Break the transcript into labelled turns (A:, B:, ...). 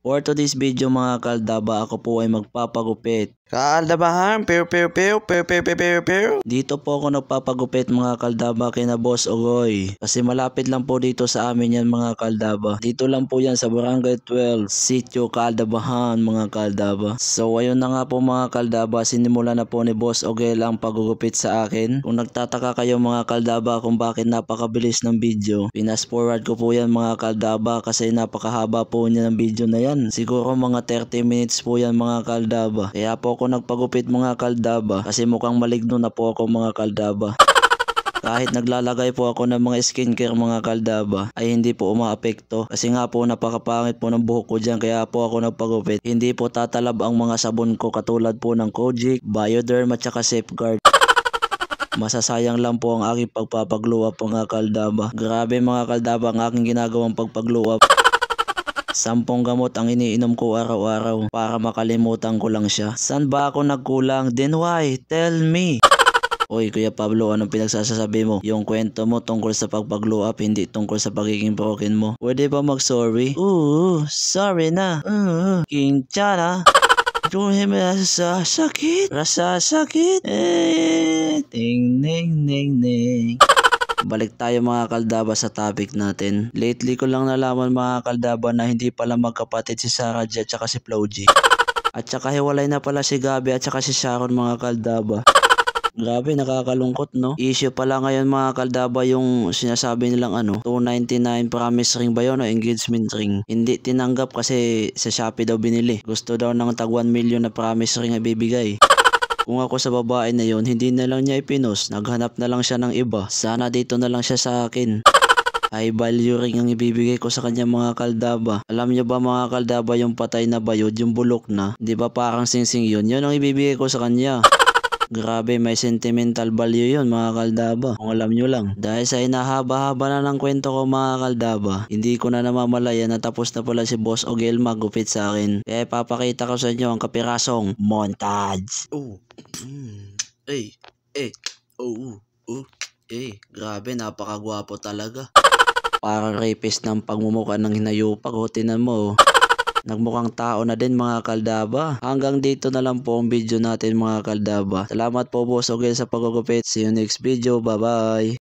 A: For today's video mga kaldaba, ako po ay magpapagupit. Kaldabahan, pew pew pew pew pew pew pew pew. Dito po ako nagpapagupit mga kaldaba kina Boss Ogoy. Kasi malapit lang po dito sa amin yan mga kaldaba. Dito lang po yan sa Barangay 12, Sitio Kaldabahan mga kaldaba. So ayun na nga po mga kaldaba, sinimula na po ni Boss Ogoy ang pagugupit sa akin. Kung nagtataka kayo mga kaldaba kung bakit napakabilis ng video, pinas forward ko po yan mga kaldaba kasi napakahaba po niya ng video na yan. Siguro mga 30 minutes po yan mga kaldaba. Kaya po ako nagpagupit mga kaldaba kasi mukhang maligno na po ako mga kaldaba. Kahit naglalagay po ako ng mga skincare mga kaldaba ay hindi po umaapekto kasi nga po napakapangit po ng buhok ko dyan, kaya po ako nagpagupit. Hindi po tatalab ang mga sabon ko katulad po ng Kojic, Bioderm at saka Safeguard. Masasayang lang po ang aking pagpapagluwa mga kaldaba. Grabe mga kaldaba ang aking ginagawang pagpagluwa. 10 gamot ang iniinom ko araw-araw para makalimutan ko lang siya. San ba ako nagkulang? Then why? Tell me. Oy Kuya Pablo, anong pinagsasasabi mo? Yung kwento mo tungkol sa pagpag-glow up, hindi tungkol sa pagiging broken mo. Pwede ba mag-sorry? Sorry na. King Chana. Tuhin mo sa sakit. Rasa sakit. Ting ning ning ning. Balik tayo mga kaldaba sa topic natin. Lately ko lang nalaman mga kaldaba na hindi pala magkapatid si Sarah J at saka si Flo G. At saka hiwalay na pala si Gabi at saka si Sharon mga kaldaba. Grabe, nakakalungkot no. Issue pala ngayon mga kaldaba yung sinasabi nilang $299 promise ring ba yun o engagement ring. Hindi tinanggap kasi sa Shopee daw binili. Gusto daw ng tag 1 million na promise ring ibibigay. Kung ako sa babae na yon, hindi na lang niya ipinos, naghanap na lang siya ng iba. Sana dito na lang siya sa akin. High value ring ang ibibigay ko sa kanya mga kaldaba. Alam niyo ba mga kaldaba yung patay na bayod, yung bulok na? Di ba parang singsing yun? Yun ang ibibigay ko sa kanya. Grabe, may sentimental value yun mga kaldaba. Kung alam nyo lang. Dahil sa inahaba-haba na ng kwento ko mga kaldaba, hindi ko na namamalaya na tapos na pala si Boss Ogoy magupit sa akin. Kaya papakita ko sa inyo ang kapirasong montage. Grabe, napakagwapo talaga. Parang rapist ng pagmumukha ng hinayupak. Tinan mo. Nagmukhang tao na din mga kaldaba. Hanggang dito na lang po ang video natin mga kaldaba. Salamat po Boss Ogoy sa pagugupit. See you next video. Bye bye.